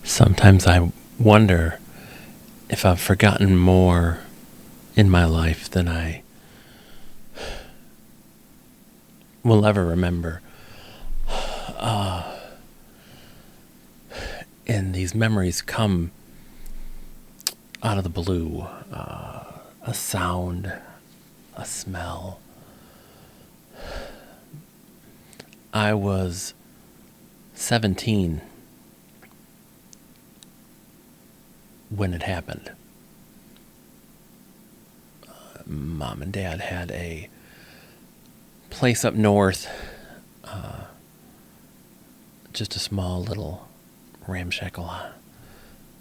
Sometimes I wonder if I've forgotten more in my life than I will ever remember. And these memories come out of the blue. A sound, a smell. I was 17 when it happened. Mom and Dad had a place up north, just a small little ramshackle,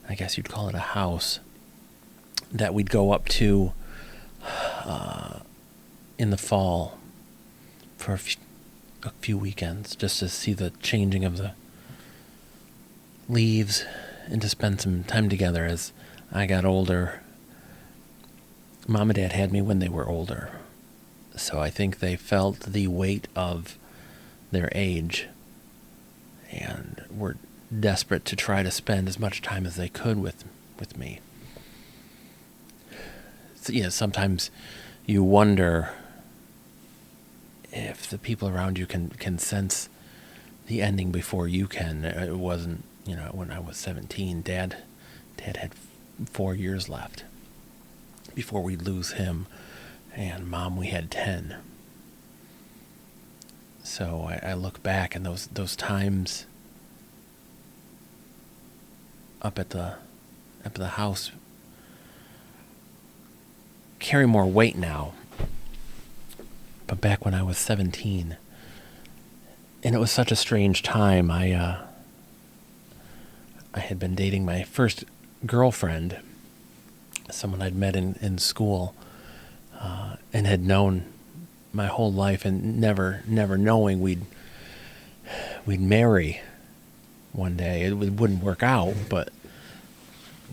I guess you'd call it a house, that we'd go up to in the fall for a few weekends, just to see the changing of the leaves and to spend some time together as I got older. Mom and Dad had me when they were older, so I think they felt the weight of their age and were desperate to try to spend as much time as they could with me. So, sometimes you wonder if the people around you can sense the ending before you can. It wasn't, when I was 17, Dad had 4 years left before we'd lose him, and Mom, we had 10. So I look back, and those times up at the house carry more weight now. But back when I was 17, and it was such a strange time, I had been dating my first girlfriend, someone I'd met in school, and had known my whole life, and never knowing we'd marry one day. It wouldn't work out, but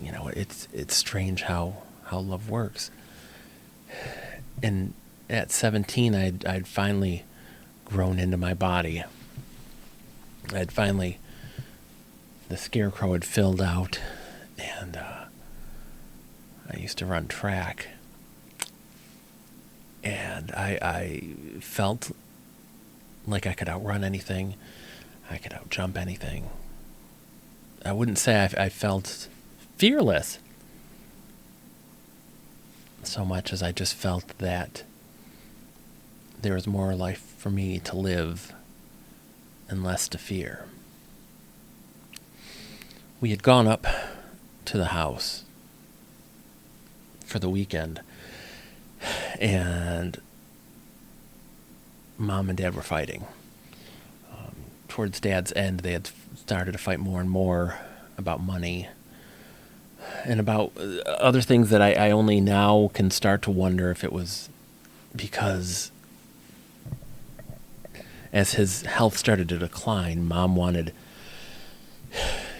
it's strange how love works. And at 17, I'd finally grown into my body. The scarecrow had filled out, and I used to run track. And I felt like I could outrun anything. I could outjump anything. I wouldn't say I felt fearless so much as I just felt that there was more life for me to live and less to fear. We had gone up to the house for the weekend, and Mom and Dad were fighting. Towards Dad's end, they had started to fight more and more about money and about other things that I only now can start to wonder if it was because as his health started to decline, Mom wanted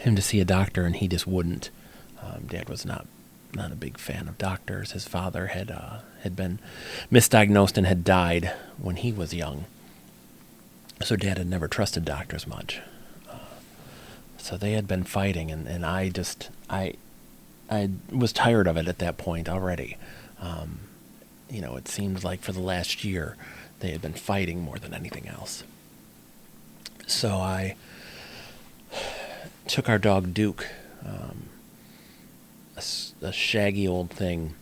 him to see a doctor, and he just wouldn't. Dad was not a big fan of doctors. His father had been misdiagnosed and had died when he was young. So Dad had never trusted doctors much. So they had been fighting, and I was tired of it at that point already. It seemed like for the last year they had been fighting more than anything else. So I took our dog Duke, a shaggy old thing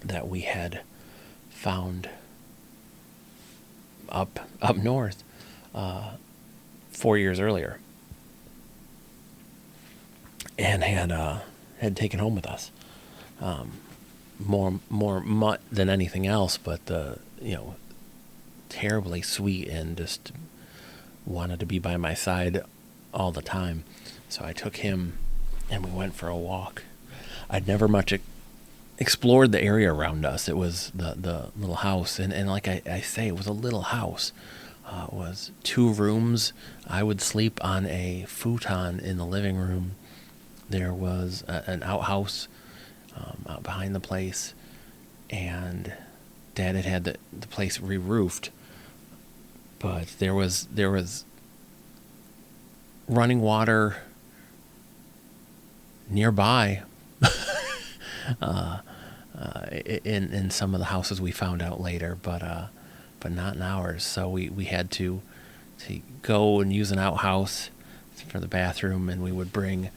that we had found up north 4 years earlier, and had taken home with us. More mutt than anything else, but terribly sweet, and just wanted to be by my side all the time. So I took him and we went for a walk. I'd never much explored the area around us. It was the little house. And like I say, it was a little house. It was 2 rooms. I would sleep on a futon in the living room. There was an outhouse out behind the place. And Dad had the place re-roofed. But there was running water nearby in some of the houses we found out later, but not in ours. So we had to go and use an outhouse for the bathroom, and we would bring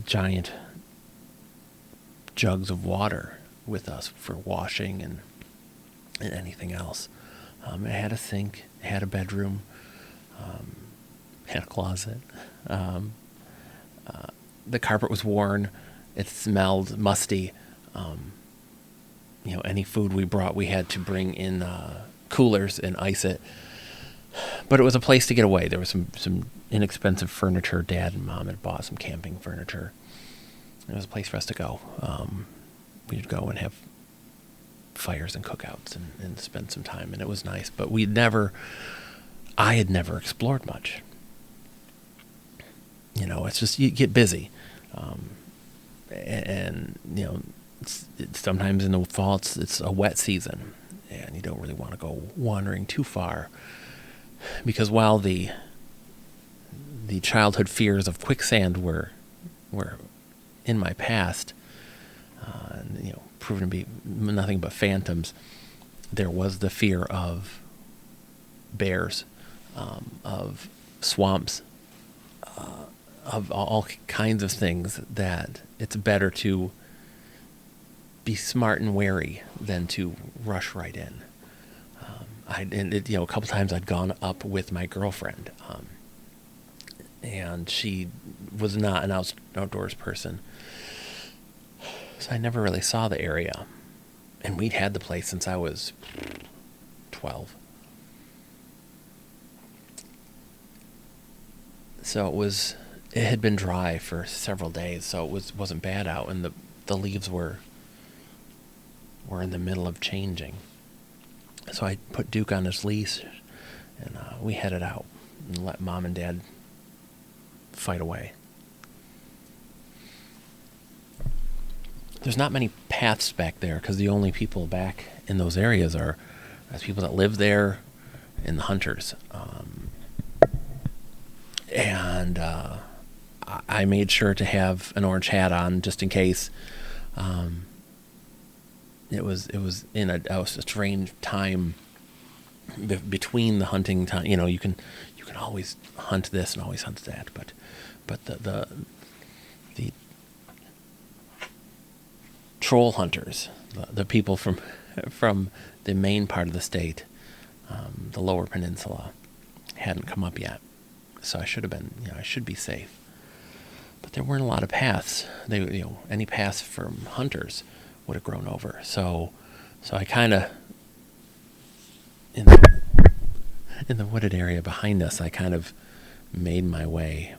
giant jugs of water with us for washing and anything else. It had a sink, it had a bedroom, had a closet. The carpet was worn. It smelled musty. Any food we brought, we had to bring in coolers and ice it. But it was a place to get away. There was some inexpensive furniture. Dad and Mom had bought some camping furniture. It was a place for us to go. We'd go and have fires and cookouts and spend some time, and it was nice. But I had never explored much. It's just you get busy. And it's sometimes in the fall it's a wet season, and you don't really want to go wandering too far, because while the childhood fears of quicksand were in my past, and proven to be nothing but phantoms, there was the fear of bears, of swamps, of all kinds of things that it's better to be smart and wary than to rush right in. A couple times I'd gone up with my girlfriend, and she was not an outdoors person, so I never really saw the area. And we'd had the place since I was 12. So it had been dry for several days, so it wasn't bad out, and the leaves were in the middle of changing. So I put Duke on his leash, and we headed out and let Mom and Dad fight away. There's not many paths back there, because the only people back in those areas are people that live there and the hunters. And I made sure to have an orange hat on just in case. It was in a strange time between the hunting time. You can always hunt this and always hunt that, but the troll hunters, the people from the main part of the state, the lower peninsula, hadn't come up yet. So I should be safe. But there weren't a lot of paths. Any paths from hunters would have grown over. So I kind of, in the wooded area behind us, I kind of made my way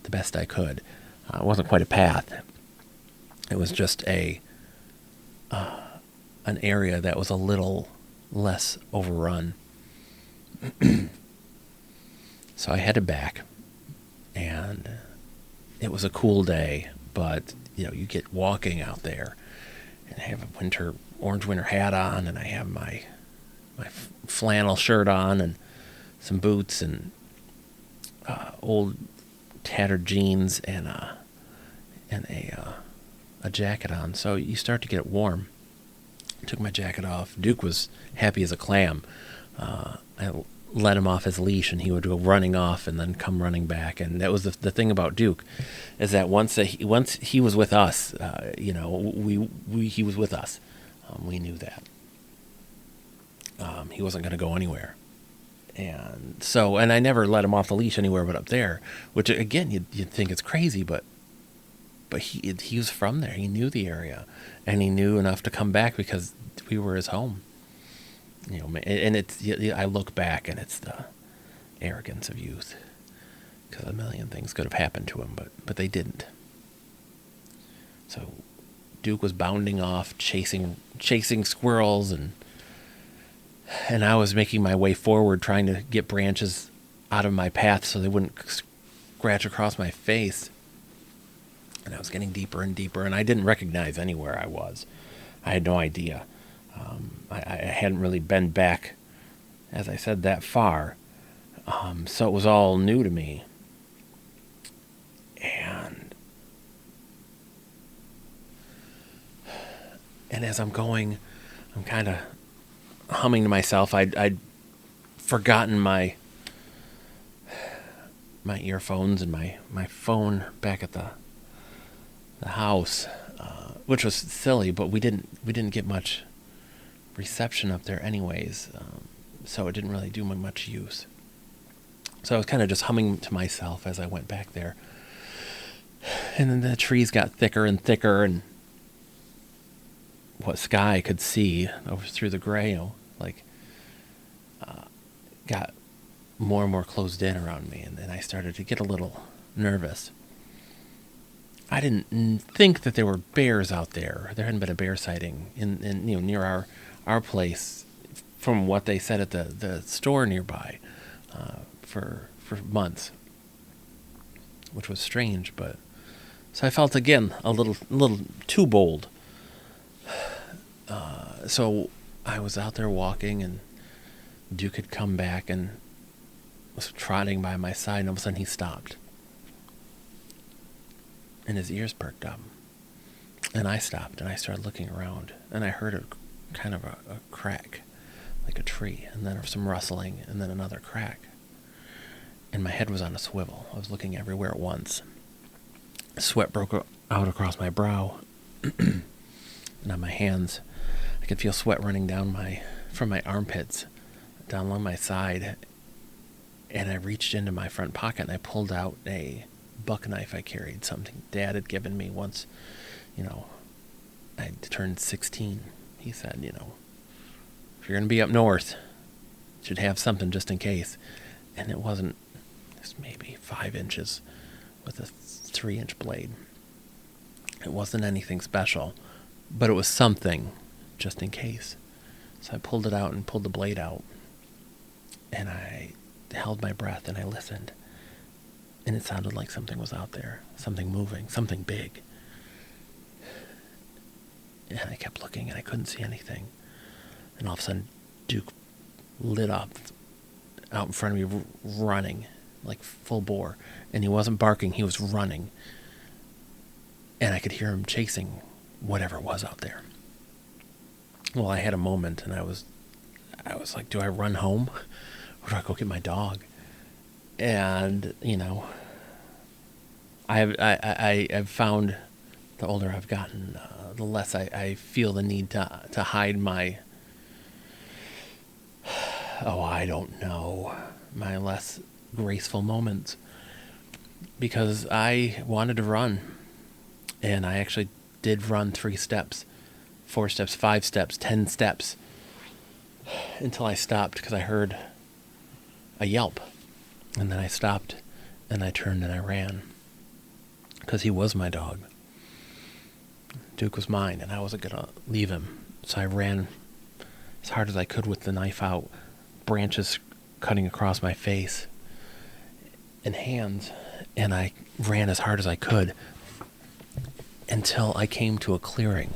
the best I could. It wasn't quite a path. It was just an area that was a little less overrun. So I headed back, and it was a cool day, but you get walking out there, and I have a orange winter hat on, and I have my flannel shirt on, and some boots, and old tattered jeans, and a jacket on. So you start to get warm. I took my jacket off. Duke was happy as a clam. I let him off his leash, and he would go running off and then come running back. And that was the thing about Duke, is that once he was with us, he was with us. We knew that. He wasn't going to go anywhere. And I never let him off the leash anywhere but up there, which again, you'd think it's crazy, but he was from there. He knew the area, and he knew enough to come back because we were his home. And it's, I look back, and it's arrogance of youth, because a million things could have happened to him, but they didn't. So Duke was bounding off, chasing squirrels, and I was making my way forward, trying to get branches out of my path so they wouldn't scratch across my face. And I was getting deeper and deeper, and I didn't recognize anywhere I was. I had no idea. I hadn't really been back, as I said, that far. So it was all new to me. And as I'm going, I'm kind of humming to myself. I'd forgotten my earphones and my phone back at the house, which was silly, but we didn't get much reception up there anyways, so it didn't really do me much use. So I was kind of just humming to myself as I went back there. And then the trees got thicker and thicker, and what sky could see over through the gray, got more and more closed in around me, and then I started to get a little nervous. I didn't think that there were bears out there. There hadn't been a bear sighting in near our place, from what they said at the store nearby, for months, which was strange. But so I felt again a little too bold. So I was out there walking, and Duke had come back and was trotting by my side, and all of a sudden he stopped. And his ears perked up. And I stopped, and I started looking around, and I heard a kind of a crack, like a tree, and then some rustling, and then another crack. And my head was on a swivel. I was looking everywhere at once. Sweat broke out across my brow, and on my hands. I could feel sweat running down from my armpits, down along my side. And I reached into my front pocket, and I pulled out a buck knife I carried, something Dad had given me once, I turned 16. He said, if you're going to be up north, you should have something just in case. And it wasn't, it's maybe 5 inches with a 3-inch blade. It wasn't anything special, but it was something just in case. So I pulled it out and pulled the blade out, and I held my breath, and I listened. And it sounded like something was out there, something moving, something big. And I kept looking, and I couldn't see anything. And all of a sudden, Duke lit up out in front of me, running, like full bore. And he wasn't barking, he was running. And I could hear him chasing whatever it was out there. Well, I had a moment, and I was like, do I run home? Or do I go get my dog? And, I've found, the older I've gotten, the less I feel the need to hide my, I don't know, my less graceful moments. Because I wanted to run. And I actually did run 3 steps, 4 steps, 5 steps, 10 steps, until I stopped because I heard a yelp. And then I stopped, and I turned, and I ran. Because he was my dog. Duke was mine, and I wasn't going to leave him. So I ran as hard as I could with the knife out, branches cutting across my face and hands. And I ran as hard as I could until I came to a clearing.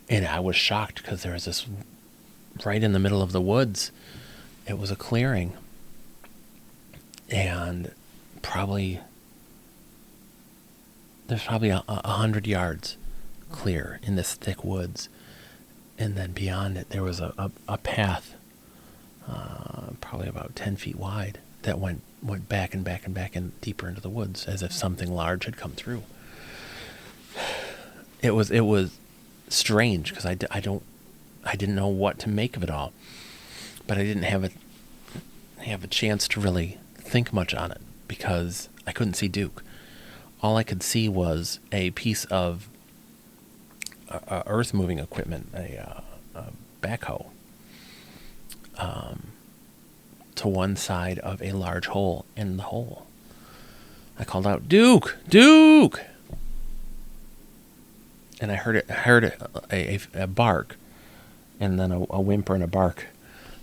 And I was shocked because there was this, right in the middle of the woods, it was a clearing. And there's probably 100 yards clear in this thick woods. And then beyond it, there was a path, probably about 10 feet wide, that went back and back and back and deeper into the woods, as if something large had come through. It was strange because I didn't know what to make of it all, but I didn't have a chance to really think much on it because I couldn't see Duke. All I could see was a piece of earth moving equipment, a backhoe, to one side of a large hole in the hole. I called out, "Duke! Duke!" And I heard a bark, and then a whimper and a bark.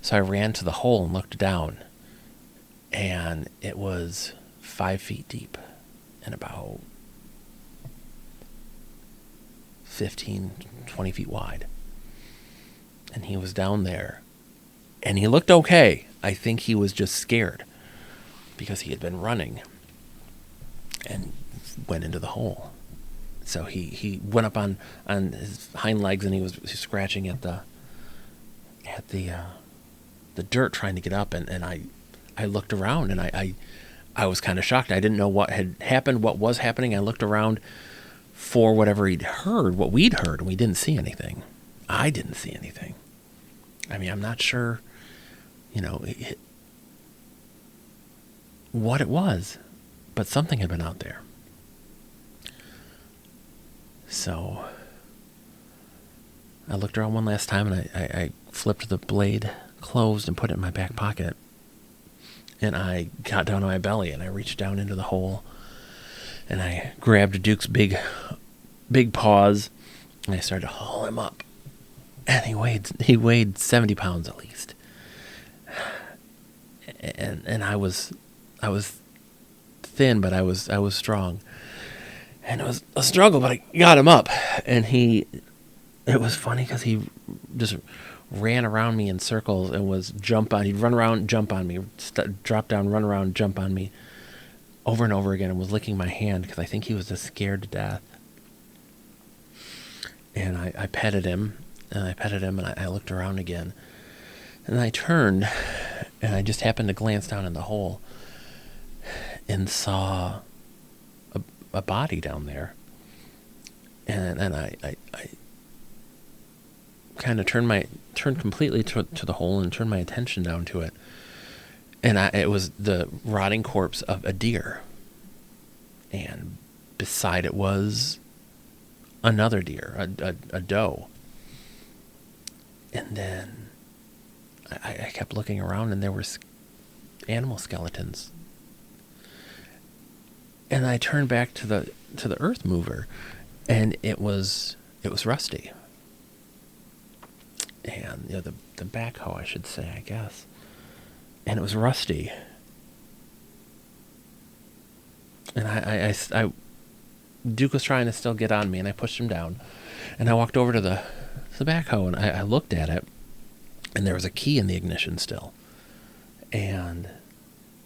So I ran to the hole and looked down, and it was 5 feet deep and about 15, 20 feet wide. And he was down there, and he looked okay. I think he was just scared because he had been running and went into the hole. So he went up on his hind legs, and he was scratching at the dirt trying to get up, and I looked around, and I was kind of shocked. I didn't know what had happened, what was happening. I looked around for whatever he'd heard, what we'd heard, and we didn't see anything. I didn't see anything. I mean, I'm not sure, what it was, but something had been out there. So I looked around one last time, and I flipped the blade closed and put it in my back pocket. And I got down on my belly, and I reached down into the hole, and I grabbed Duke's big paws, and I started to haul him up. And he weighed 70 pounds at least. And I was thin, but I was strong. And it was a struggle, but I got him up. And it was funny because he just ran around me in circles and he'd run around, jump on me, drop down, run around, jump on me over and over again, and was licking my hand because I think he was just scared to death. And I petted him, and I looked around again. And I turned, and I just happened to glance down in the hole and saw a body down there. And I kind of turned completely to the hole and turned my attention down to it. And it was the rotting corpse of a deer. And beside it was another deer, a doe. And then I kept looking around, and there were animal skeletons. And I turned back to the earth mover, and it was Rusty. And the backhoe, I should say, I guess. And it was Rusty. And I Duke was trying to still get on me, and I pushed him down. And I walked over to the backhoe, and I looked at it, and there was a key in the ignition still. And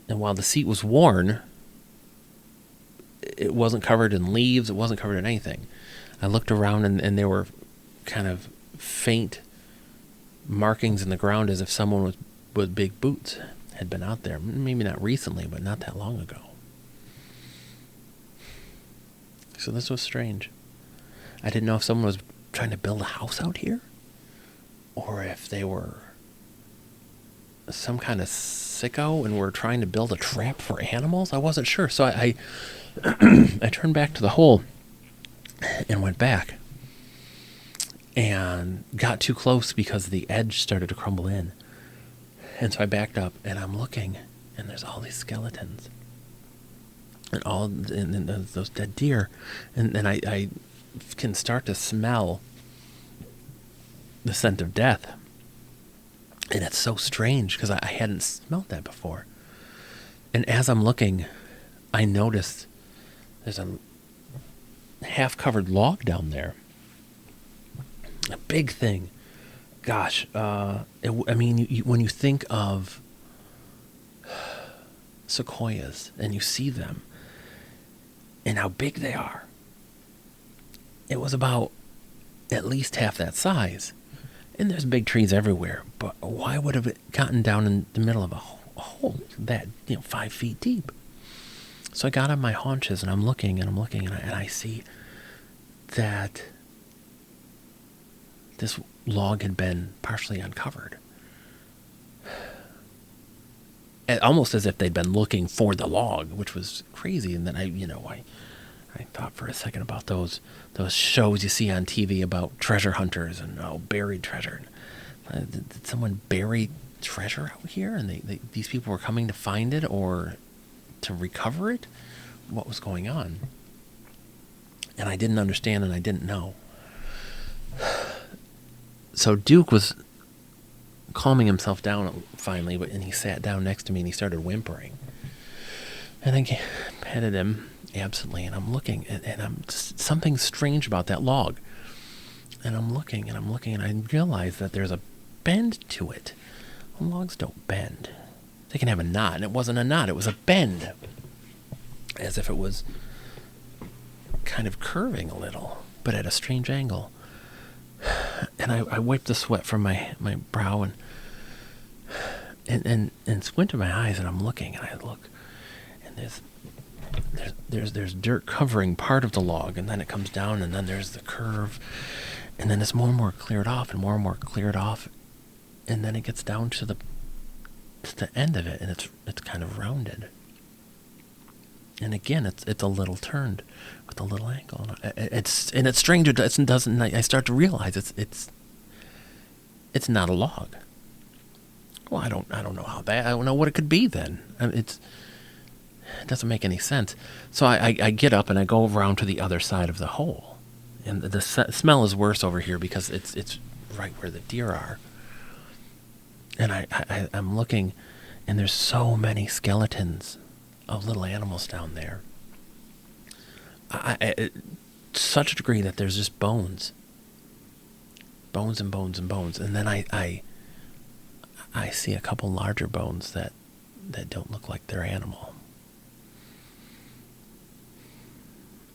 while the seat was worn, it wasn't covered in leaves, it wasn't covered in anything. I looked around, and there were kind of faint markings in the ground as if someone with big boots had been out there. Maybe not recently, but not that long ago. So this was strange. I didn't know if someone was trying to build a house out here, or if they were some kind of sicko and were trying to build a trap for animals. I wasn't sure. So I I turned back to the hole and went back, and got too close because the edge started to crumble in. And so I backed up, and I'm looking, and there's all these skeletons, and those dead deer, and I can start to smell the scent of death. And it's so strange because I hadn't smelled that before. And as I'm looking, I noticed there's a half-covered log down there. A big thing. Gosh, when you think of sequoias and you see them and how big they are, it was about at least half that size. And there's big trees everywhere, but why would have it gotten down in the middle of a hole that 5 feet deep? So I got on my haunches, and I'm looking, and I see that this log had been partially uncovered. Almost as if they'd been looking for the log, which was crazy. And then I thought for a second about those shows you see on TV about treasure hunters and buried treasure. And Did someone bury treasure out here, and these people were coming to find it or to recover it? What was going on? And I didn't understand, and I didn't know. So Duke was calming himself down finally, and he sat down next to me and he started whimpering. And I petted him absently, and I'm looking, and I'm just, something strange about that log. And I'm looking, and I realize that there's a bend to it. Logs don't bend. They can have a knot, and it wasn't a knot, it was a bend. As if it was kind of curving a little, but at a strange angle. And I wiped the sweat from my brow and squinted my eyes, and I'm looking, and I look, and there's dirt covering part of the log, and then it comes down, and then there's the curve, and then it's more and more cleared off, and more and more cleared off, and then it gets down to the end of it, and it's kind of rounded. And again, it's a little turned with a little angle. It's strange. It doesn't. I start to realize it's not a log. Well, I don't know how that. I don't know what it could be then. It doesn't make any sense. So I get up and I go around to the other side of the hole, and the smell is worse over here because it's right where the deer are. And I'm looking, and there's so many skeletons of little animals down there. Such a degree that there's just bones and bones and bones, and then I see a couple larger bones that don't look like they're animal,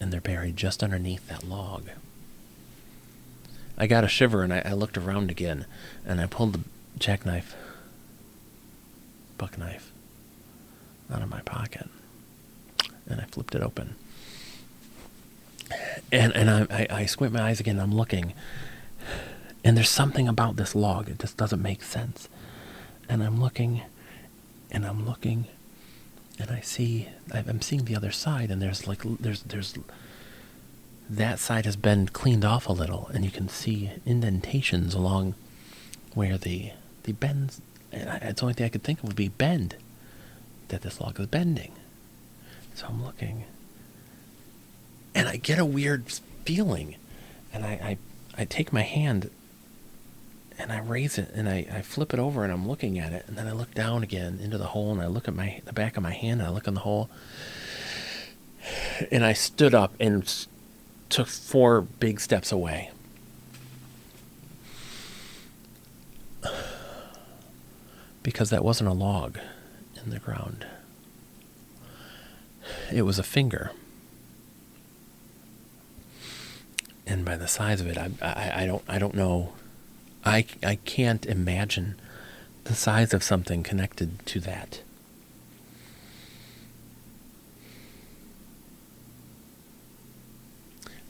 and they're buried just underneath that log. I got a shiver, and I looked around again, and I pulled the buck knife out of my pocket, and I flipped it open, and I squint my eyes again. I'm looking, and there's something about this log, it just doesn't make sense. And I'm looking, and I'm seeing the other side, and there's that side has been cleaned off a little, and you can see indentations along where the bends. And it's the only thing I could think of would be bend, that this log is bending. So I'm looking, and I get a weird feeling, and I take my hand, and I raise it, and I flip it over, and I'm looking at it, and then I look down again into the hole, and I look at the back of my hand, and I look in the hole, and I stood up and took 4 big steps away. Because that wasn't a log in the ground. It was a finger. And by the size of it, I don't know. I can't imagine the size of something connected to that.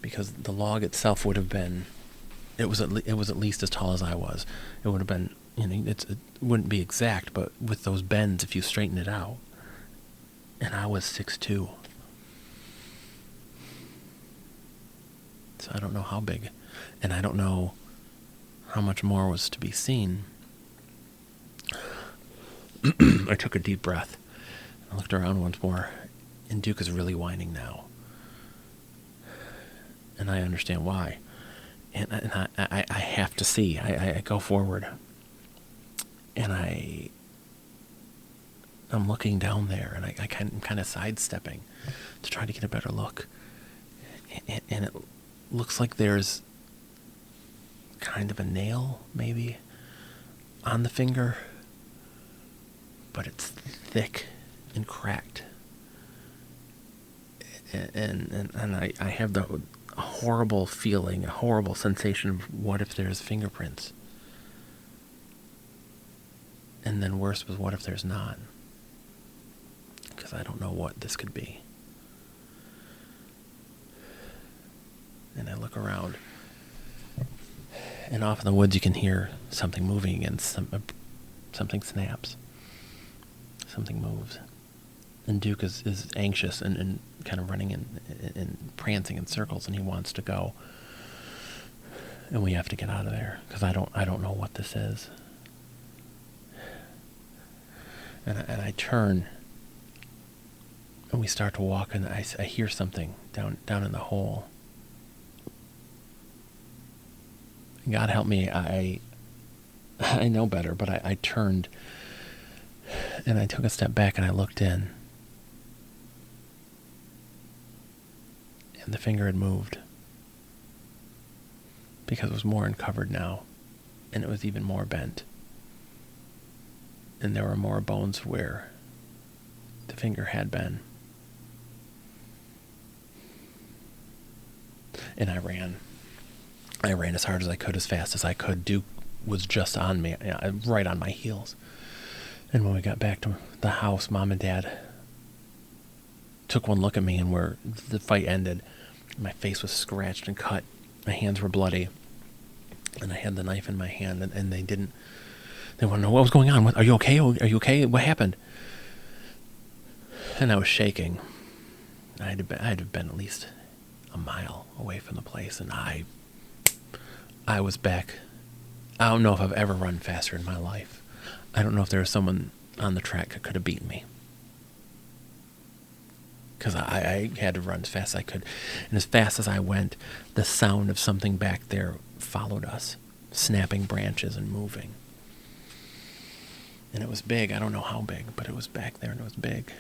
Because the log itself would have been, it was at least as tall as I was. It would have been, it wouldn't be exact, but with those bends, if you straighten it out. And I was 6'2". So I don't know how big, and I don't know how much more was to be seen. I took a deep breath. I looked around once more, and Duke is really whining now. And I understand why. And I have to see. I go forward, and I'm looking down there, and I'm kind of sidestepping to try to get a better look. And it looks like there's kind of a nail, maybe, on the finger, but it's thick and cracked. And I have the horrible feeling, a horrible sensation of what if there's fingerprints? And then worse was, what if there's not? Because I don't know what this could be. And I look around, and off in the woods you can hear something moving, and something snaps. Something moves. And Duke is anxious and kind of running and prancing in circles, and he wants to go. and we have to get out of there because I don't know what this is. And I turn, and we start to walk, and I hear something down in the hole. God help me, I know better, but I turned, and I took a step back, and I looked in, and the finger had moved, because it was more uncovered now, and it was even more bent, and there were more bones where the finger had been. And I ran as hard as I could, as fast as I could. Duke was just on me, right on my heels. And when we got back to the house, Mom and Dad took one look at me, and the fight ended. My face was scratched and cut. My hands were bloody. And I had the knife in my hand, and they wanted to know what was going on. Are you okay? Are you okay? What happened? And I was shaking. I'd have been at least a mile away from the place, and I was back. I don't know if I've ever run faster in my life. I don't know if there was someone on the track that could have beaten me. Because I had to run as fast as I could. And as fast as I went, the sound of something back there followed us, snapping branches and moving. And it was big. I don't know how big, but it was back there, and it was big.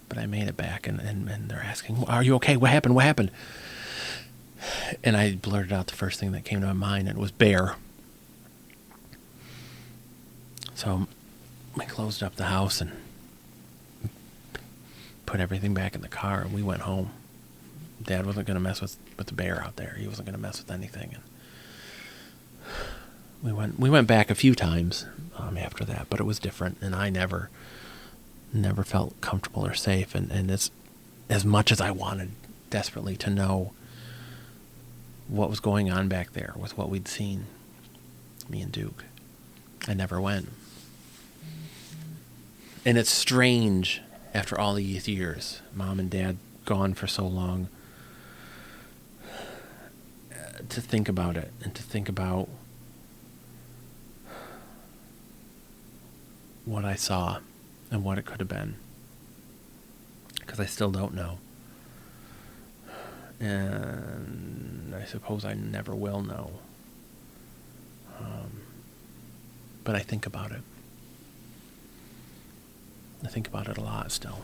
But I made it back, and they're asking, are you okay? What happened? What happened? And I blurted out the first thing that came to my mind, and it was bear. So we closed up the house and put everything back in the car, and we went home. Dad wasn't going to mess with the bear out there. He wasn't going to mess with anything. And we went back a few times after that, but it was different, and I never felt comfortable or safe. And it's, as much as I wanted desperately to know what was going on back there with what we'd seen, me and Duke, I never went. And it's strange, after all these years, Mom and Dad gone for so long, to think about it, and to think about what I saw and what it could have been, because I still don't know, and I suppose I never will know. But I think about it. I think about it a lot still.